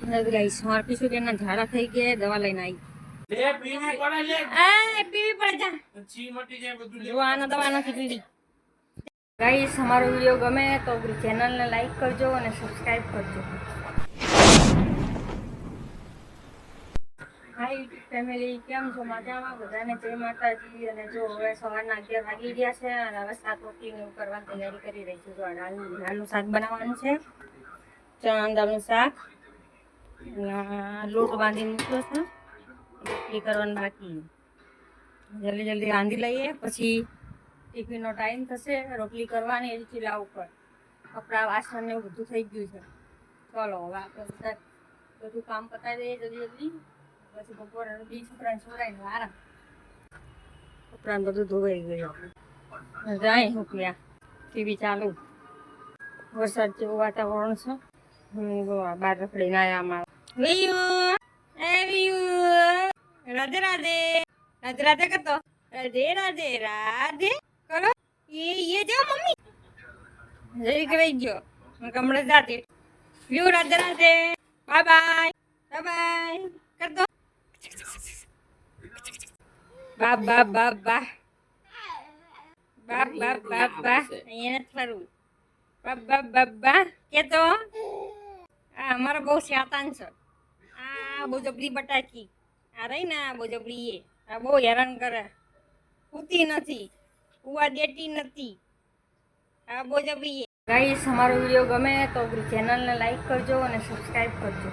Guys માર પીછું કે ના ઝાડા થઈ ગયા દવા લઈને આવી લે પીવી પડે લે એ પીવી પડે જા છી મટી જાય બધું જો આનો દવા નથી પીવી ગાઈસ અમારો વિડિયો ગમે તો ચેનલ ને લાઈક કરજો અને સબસ્ક્રાઇબ કરજો હાય ફેમિલી કેમ છો મજામાં બધાને જય માતાજી અને જો હવે સવારના 11 વાગી ગયા છે અને હવે શાક રોટલીને કરવાની તૈયારી કરી રહી છું જો દાળનું શાક બનાવવાનું છે ચણા દાળનું શાક લોટ બાંધી મૂક્યો છે રોટલી કરવાની બાકી જલ્દી જલ્દી રાંધી લઈએ પછી ટિફિનનો ટાઈમ થશે રોટલી કરવાની એથી લાવ ઉપર કપડાં વાસણ ને બધું થઈ ગયું છે ચલો હવે આપણે બધું કામ પતાવી દઈએ જલ્દી જલ્દી પછી બપોરે બી છોકરાને છોડાઈને આરામ કપડાને બધું ધોવાઈ ગયું જાય મૂક્યા ટીવી ચાલુ વરસાદ જેવું વાતાવરણ છે બહાર રખડીને આવ્યા અમારા રાધે રાધે રાધે રાધે કરતો રાધે રાધે રાધે કરો ये जो मम्मी जरी कराई गयो कमरे जाते व्यू Radhe Radhe bye bye bye bye कर दो बा बा बा बा बा बा बा बा ये न करू बा बा बा बा के तो आ हमारा બહુ શેતાન છે આ બહુ જબરી બટાકી આ રહી ને બહુ જબરી એ આ બહુ હેરાન કરે ઉતી નથી ઉવા દેતી નથી આ બહુ જબરી ગાઈસ અમારો વિડિયો ગમે તો ચેનલને લાઈક કરજો અને સબસ્ક્રાઇબ કરજો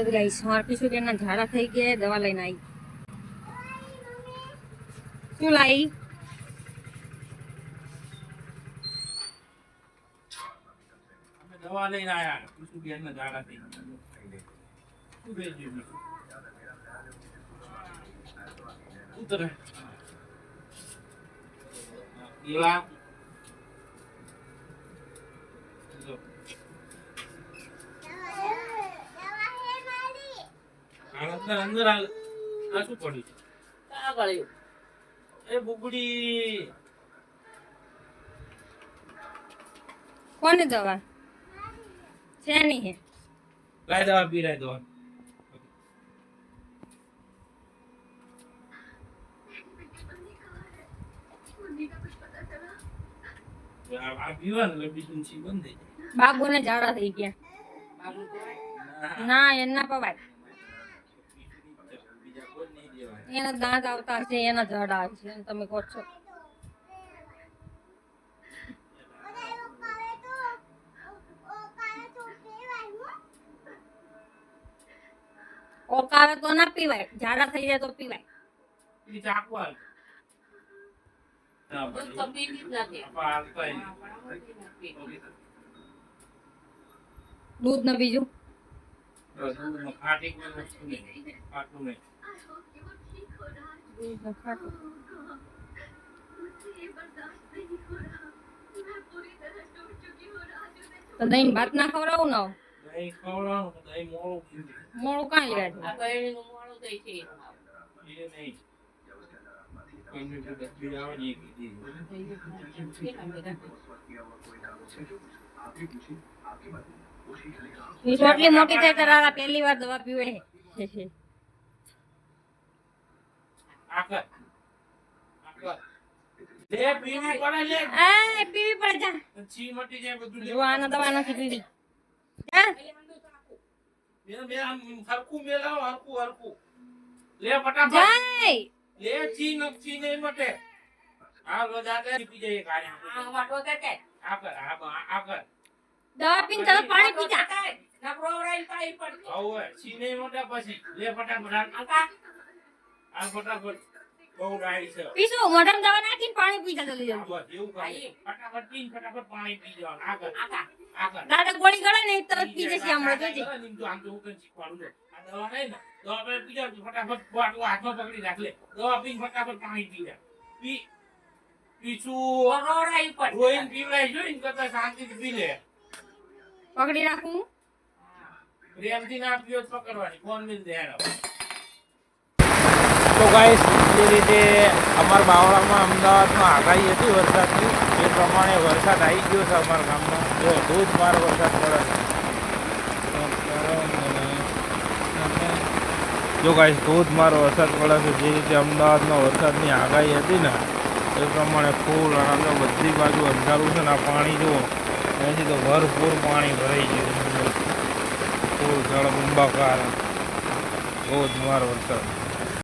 ગાઈસ માર પીછું કે ના ઝાડા થઈ ગયા દવા લઈને આવી શું લાવી दवा लेने आया उसको भी अंदर जागा थी तू भेज दी उतर ईला अंदर अंदर आ શું પડ્યું આ ગળ્યું એ બુબડી કોને દવા છે નહીં હે લાય દવા પી લાય દવા આ પીવા ને બીજું સી બંધ થઈ જાય બાબુને ઝાડા થઈ ગયા ના એના પવાય એના દાંત આવતા છે એના ઝાડા આવે છે તમે કહો છો ઓકાવે તો ના પીવાય ઝાડા થઈ જાય તો પીવાય ઈ ચાકવા ના તો પીવી જ નથી દૂધ ના બીજું દૂધ માં ખાટી કોઈ વસ્તુ નહીં ખાટું નહીં દૂધ ના ખાટું તો દહીં ભાત ના ખવડાવું ને દહીં ખવડાવું દહીં મોળું કાંઈ લે આ દહીં નું મોળું દહીં છે એ નહીં એટલી મોટી થાય તારા પહેલી વાર દવા પીવે લે પીવી પડે લે એ પીવી પડે જા છી મટી જાય બધું જો આનો દવા નથી પીવી જા બે આમ હરકુ મેલાવ હરકુ લે ફટાફટ જાય લે છી નક્ષી નહીં મટે આ વધારે પી જાય કારે આ વાટો કે આ કર દવા પીને તો પાણી પી જા ના પ્રોવરાઈ પાઈ પડ ઓય છી નહીં મટે પછી લે ફટાફટ આ ફટાફટ બહુ ડાઈ છે પીસો મોઢામાં દવા નાખીને પાણી પી જા જલ્દી જલ્દી એવું કાઈ ફટાફટ પીને ફટાફટ પાણી પી જવાનું આગળ દાદા ગોળી ગળે ને તો પી જશે હમણાં જોજે આમ તો હું કઈ શીખવાડું છું આ દવા નહીં ને દવા પે પી જા ફટાફટ બોટલ હાથમાં પકડી રાખ લે દવા પીને ફટાફટ પાણી પી જા પીછું ઓરોરાઈ પર રોઈન પીવડાઈ જોઈન કરતા શાંતિથી પી લે પકડી રાખું પ્રેમથી ના પીઓ પકડવાની ફોન મિલ દે હેરો તો ગાઈસ જે રીતે અમારા બાવળામાં અમદાવાદમાં આગાહી હતી વરસાદની એ પ્રમાણે વરસાદ આવી ગયો છે અમારા ગામમાં જો ધોધમાર વરસાદ પડે છે જો ગાઈસ ધોધમાર વરસાદ પડે છે. જે રીતે અમદાવાદમાં વરસાદની આગાહી હતી ને એ પ્રમાણે ફૂલ અને બધી બાજુ અંધારું છે ને આ પાણી જુઓ અહીંથી તો ભરપૂર પાણી ભરાઈ ગયું. ફૂલ જળબંબાકાર ધોધમાર વરસાદ.